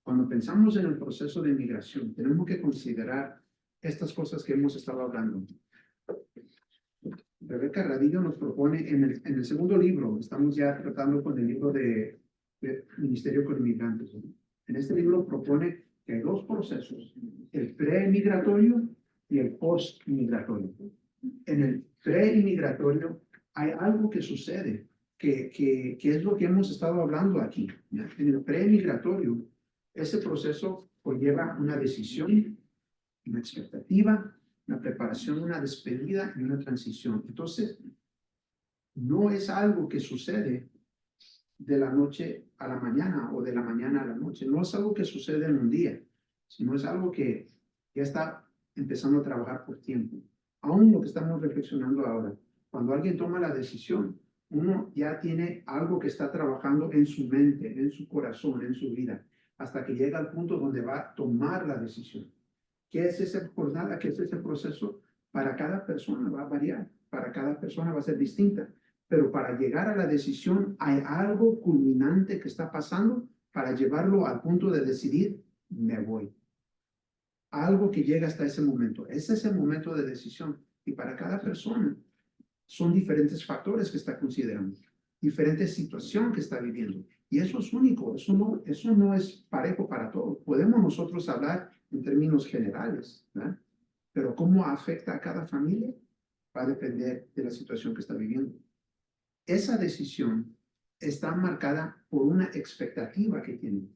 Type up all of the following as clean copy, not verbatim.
Cuando pensamos en el proceso de migración, tenemos que considerar estas cosas que hemos estado hablando. Rebeca Radillo nos propone en el segundo libro, estamos ya tratando con el libro de Ministerio con Inmigrantes. En este libro propone que hay dos procesos, el pre-migratorio y el post-migratorio. En el pre-migratorio hay algo que sucede, que es lo que hemos estado hablando aquí. ¿Ya? En el pre-migratorio, ese proceso conlleva una decisión, una expectativa, una preparación, una despedida y una transición. Entonces, no es algo que sucede de la noche a la mañana o de la mañana a la noche. No es algo que sucede en un día, sino es algo que ya está empezando a trabajar por tiempo. Aún lo que estamos reflexionando ahora, cuando alguien toma la decisión, uno ya tiene algo que está trabajando en su mente, en su corazón, en su vida, hasta que llega al punto donde va a tomar la decisión. ¿Qué es esa jornada? ¿Qué es ese proceso? Para cada persona va a variar, para cada persona va a ser distinta, pero para llegar a la decisión hay algo culminante que está pasando para llevarlo al punto de decidir, me voy. Algo que llega hasta ese momento. Ese es el momento de decisión. Y para cada persona son diferentes factores que está considerando, diferente situación que está viviendo. Y eso es único, eso no es parejo para todos. Podemos nosotros hablar en términos generales, ¿verdad? Pero cómo afecta a cada familia va a depender de la situación que está viviendo. Esa decisión está marcada por una expectativa que tiene.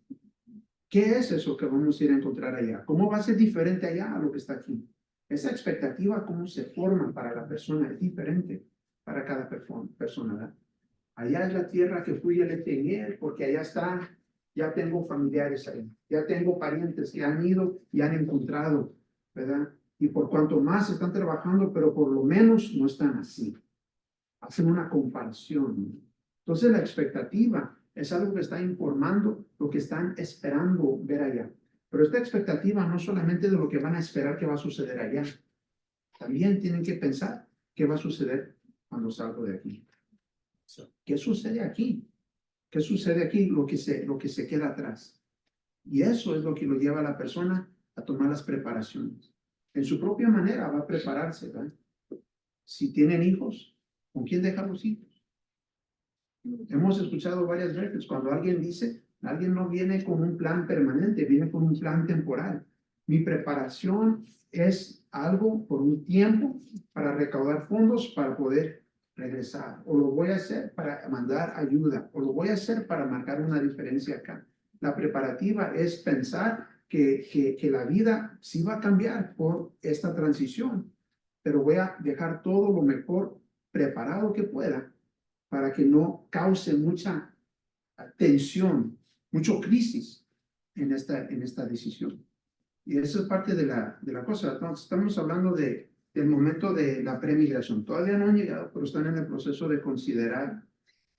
¿Qué es eso que vamos a ir a encontrar allá? ¿Cómo va a ser diferente allá a lo que está aquí? Esa expectativa, cómo se forma para la persona, es diferente para cada persona, ¿verdad? Allá es la tierra que fluye leche y miel, porque allá está, ya tengo familiares ahí, ya tengo parientes que han ido y han encontrado, ¿verdad? Y por cuanto más están trabajando, pero por lo menos no están así. Hacen una comparación. Entonces la expectativa es algo que está informando lo que están esperando ver allá. Pero esta expectativa no solamente de lo que van a esperar que va a suceder allá, también tienen que pensar qué va a suceder cuando salgo de aquí. ¿Qué sucede aquí? ¿Qué sucede aquí? Lo que se queda atrás. Y eso es lo que lo lleva a la persona a tomar las preparaciones. En su propia manera va a prepararse, ¿verdad? Si tienen hijos, ¿con quién dejar los hijos? Hemos escuchado varias veces cuando alguien dice, alguien no viene con un plan permanente, viene con un plan temporal. Mi preparación es algo por un tiempo para recaudar fondos para poder regresar. O lo voy a hacer para mandar ayuda. O lo voy a hacer para marcar una diferencia acá. La preparativa es pensar que la vida sí va a cambiar por esta transición, pero voy a dejar todo lo mejor preparado que pueda para que no cause mucha tensión, mucha crisis en esta decisión. Y eso es parte de la cosa. Entonces, estamos hablando del momento de la premigración. Todavía no han llegado, pero están en el proceso de considerar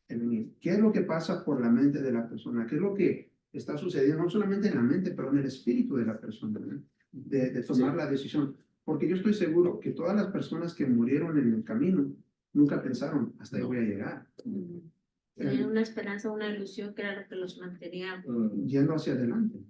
el venir. ¿Qué es lo que pasa por la mente de la persona? ¿Qué es lo que está sucediendo? No solamente en la mente, pero en el espíritu de la persona, ¿no? de tomar la decisión. Porque yo estoy seguro que todas las personas que murieron en el camino nunca pensaron, hasta ahí voy a llegar. Tenían una esperanza, una ilusión que era lo que los mantenía yendo hacia adelante.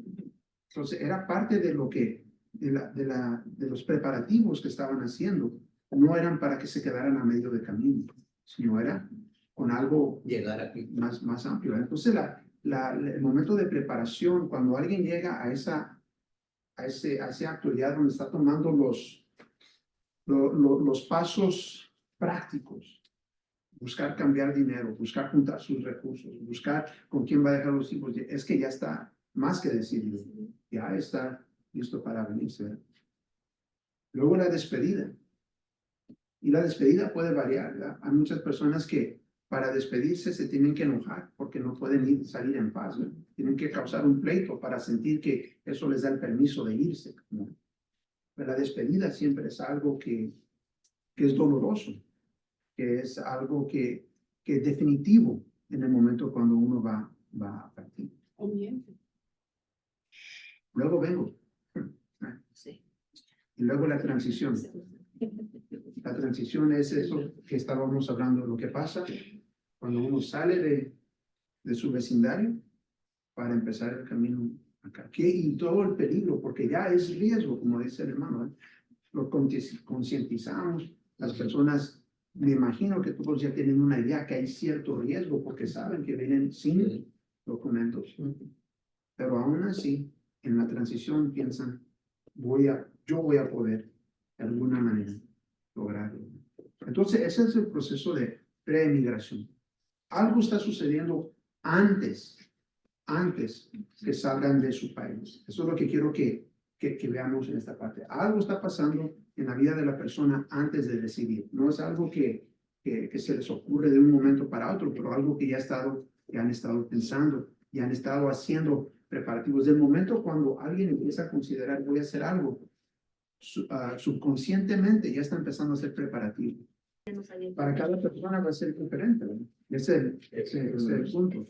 Entonces, era parte de lo que, de los preparativos que estaban haciendo. No eran para que se quedaran a medio de camino, sino era con algo llegar aquí más amplio. Entonces, el momento de preparación, cuando alguien llega a ese acto ya donde está tomando los pasos prácticos, buscar cambiar dinero, buscar juntar sus recursos, buscar con quién va a dejar los hijos, es que ya está más que decidido, ya está listo para venirse. Luego la despedida. Y la despedida puede variar, ¿verdad? Hay muchas personas que para despedirse se tienen que enojar porque no pueden salir en paz, ¿verdad? Tienen que causar un pleito para sentir que eso les da el permiso de irse, ¿no? Pero la despedida siempre es algo que es doloroso, que es algo que es definitivo en el momento cuando uno va a partir. Luego vengo. Sí. Y luego la transición. La transición es eso que estábamos hablando, lo que pasa cuando uno sale de su vecindario para empezar el camino acá, y todo el peligro, porque ya es riesgo, como dice el hermano, ¿eh? Lo concientizamos, las personas, me imagino que todos ya tienen una idea que hay cierto riesgo, porque saben que vienen sin documentos, pero aún así, en la transición piensan, yo voy a poder, de alguna manera, lograrlo. Entonces, ese es el proceso de preemigración. Algo está sucediendo antes que salgan de su país. Eso es lo que quiero que veamos en esta parte. Algo está pasando en la vida de la persona antes de decidir. No es algo que se les ocurre de un momento para otro, pero algo que ya han estado pensando y han estado haciendo preparativos. Del momento cuando alguien empieza a considerar voy a hacer algo, subconscientemente ya está empezando a hacer preparativos. Para cada persona va a ser diferente, ¿verdad? Ese es el punto.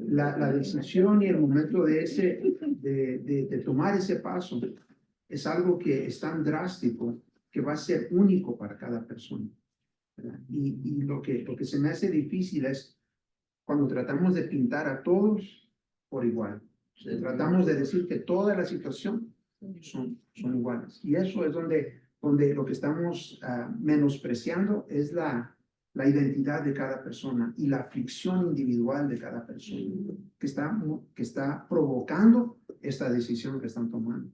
La decisión y el momento de tomar ese paso es algo que es tan drástico que va a ser único para cada persona, ¿verdad? Y lo que se me hace difícil es cuando tratamos de pintar a todos por igual. Tratamos de decir que toda la situación son iguales. Y eso es donde lo que estamos menospreciando es la identidad de cada persona y la aflicción individual de cada persona que está provocando esta decisión que están tomando.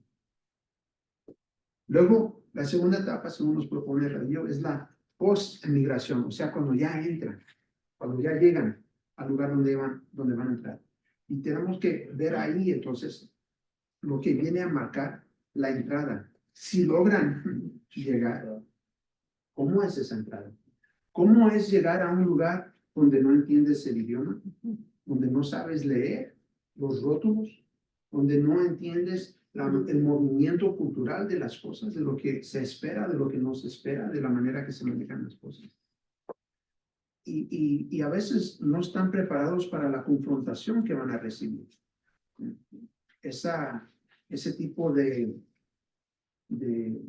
Luego, la segunda etapa, según nos propone el radio, es la post-emigración, o sea, cuando ya entran, cuando ya llegan al lugar donde van a entrar. Y tenemos que ver ahí, entonces, lo que viene a marcar la entrada. Si logran llegar, ¿cómo es esa entrada? ¿Cómo es llegar a un lugar donde no entiendes el idioma, donde no sabes leer los rótulos, donde no entiendes el movimiento cultural de las cosas, de lo que se espera, de lo que no se espera, de la manera que se manejan las cosas? Y a veces no están preparados para la confrontación que van a recibir. Ese tipo de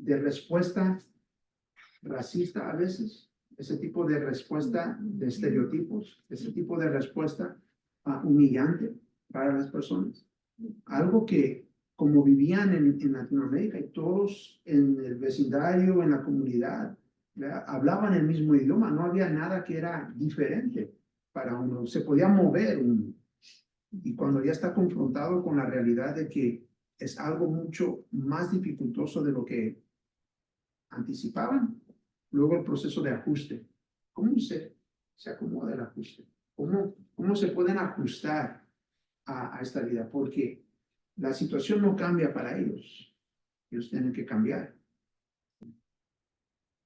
respuesta racista a veces, ese tipo de respuesta de estereotipos, ese tipo de respuesta humillante para las personas. Algo que, como vivían en Latinoamérica y todos en el vecindario, en la comunidad, ¿verdad? Hablaban el mismo idioma, no había nada que era diferente para uno, se podía mover uno. Y cuando ya está confrontado con la realidad de que es algo mucho más dificultoso de lo que anticipaban, luego el proceso de ajuste. ¿Cómo se acomoda el ajuste? ¿Cómo se pueden ajustar a esta vida? Porque la situación no cambia para ellos. Ellos tienen que cambiar.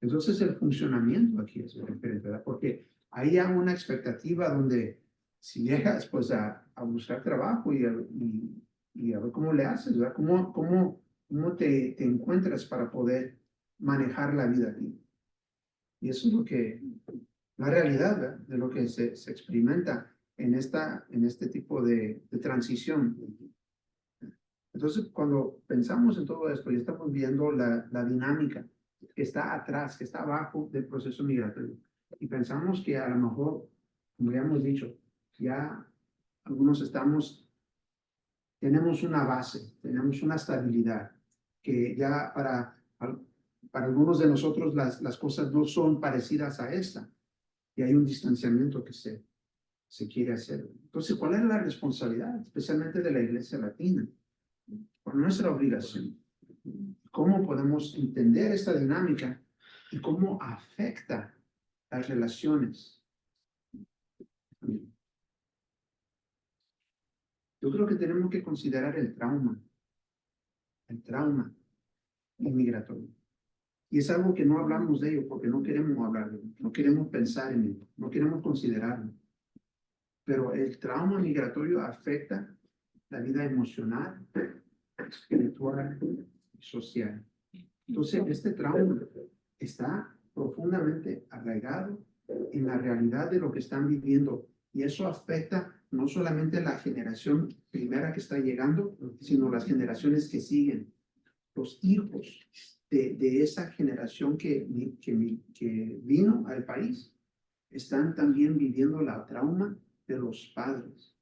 Entonces el funcionamiento aquí es diferente, ¿verdad? Porque hay ya una expectativa donde si llegas pues a buscar trabajo y a ver cómo le haces, ¿verdad? ¿Cómo te encuentras para poder manejar la vida aquí? Y eso es la realidad, ¿verdad? De lo que se experimenta en este tipo de transición. Entonces, cuando pensamos en todo esto y estamos viendo la dinámica que está atrás, que está abajo del proceso migratorio, y pensamos que a lo mejor, como ya hemos dicho, ya algunos tenemos una base, tenemos una estabilidad, que ya para algunos de nosotros las cosas no son parecidas a esta, y hay un distanciamiento que se quiere hacer. Entonces, ¿cuál es la responsabilidad, especialmente de la Iglesia Latina? Por nuestra obligación. ¿Cómo podemos entender esta dinámica y cómo afecta las relaciones? Yo creo que tenemos que considerar el trauma inmigratorio. Y es algo que no hablamos de ello porque no queremos hablar de ello, no queremos pensar en ello, no queremos considerarlo. Pero el trauma migratorio afecta la vida emocional, espiritual y social. Entonces, este trauma está profundamente arraigado en la realidad de lo que están viviendo y eso afecta no solamente la generación primera que está llegando, sino las generaciones que siguen, los hijos de esa generación que vino al país, están también viviendo la trauma de los padres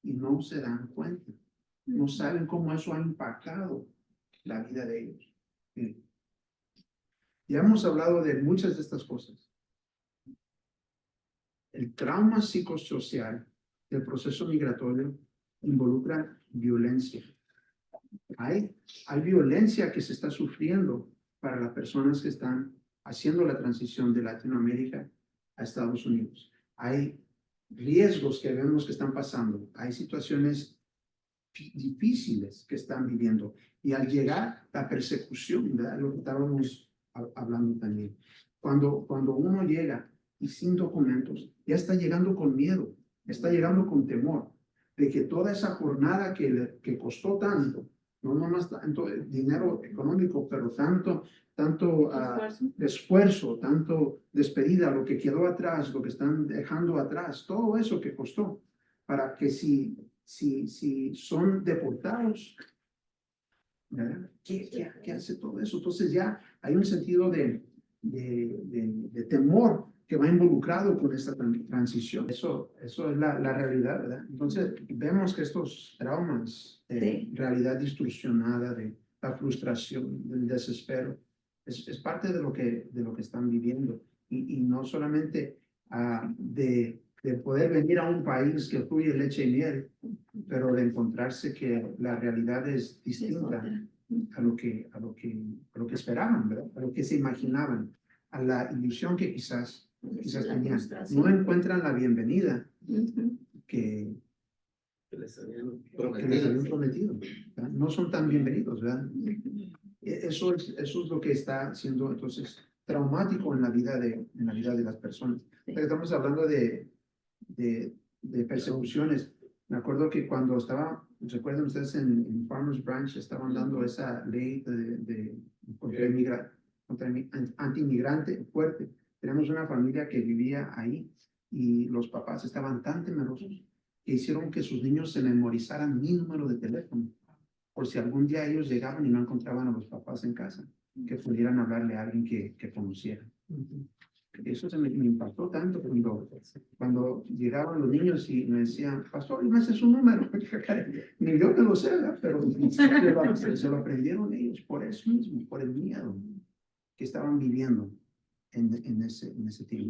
y no se dan cuenta. no saben cómo eso ha impactado la vida de ellos. Sí. Ya hemos hablado de muchas de estas cosas. El trauma psicosocial del proceso migratorio involucra violencia. Hay violencia que se está sufriendo para las personas que están haciendo la transición de Latinoamérica a Estados Unidos. Hay riesgos que vemos que están pasando. Hay situaciones difíciles que están viviendo. Y al llegar la persecución, ¿verdad? Lo que estábamos hablando también. Cuando uno llega y sin documentos, ya está llegando con miedo, está llegando con temor de que toda esa jornada que costó tanto, no nomás tanto dinero económico, pero tanto esfuerzo, tanto despedida, lo que quedó atrás, lo que están dejando atrás, todo eso que costó, para que si son deportados, ¿verdad? ¿Qué hace todo eso? Entonces ya hay un sentido de temor que va involucrado con esta transición. Eso es la realidad, ¿verdad? Entonces vemos que estos traumas de realidad distorsionada, de la frustración, del desespero, es parte de lo que están viviendo. Y no solamente de poder venir a un país que fluye leche y miel, pero de encontrarse que la realidad es distinta a lo que esperaban, ¿verdad? A lo que se imaginaban, a la ilusión que quizás tenían. No encuentran la bienvenida que les habían prometido, ¿verdad? No son tan bienvenidos, ¿verdad? Eso es lo que está siendo entonces traumático en la vida de las personas. Estamos hablando de persecuciones. Me acuerdo que cuando recuerden ustedes en Farmers Branch estaban dando esa ley contra anti-inmigrante fuerte. Tenemos una familia que vivía ahí y los papás estaban tan temerosos que hicieron que sus niños se memorizaran mi número de teléfono, por si algún día ellos llegaban y no encontraban a los papás en casa, que pudieran hablarle a alguien que conocieran. Eso me impactó tanto cuando llegaban los niños y me decían, pastor, me hace su número. Ni yo te lo sé, ¿verdad? Pero se lo aprendieron ellos por eso mismo, por el miedo que estaban viviendo en ese tiempo.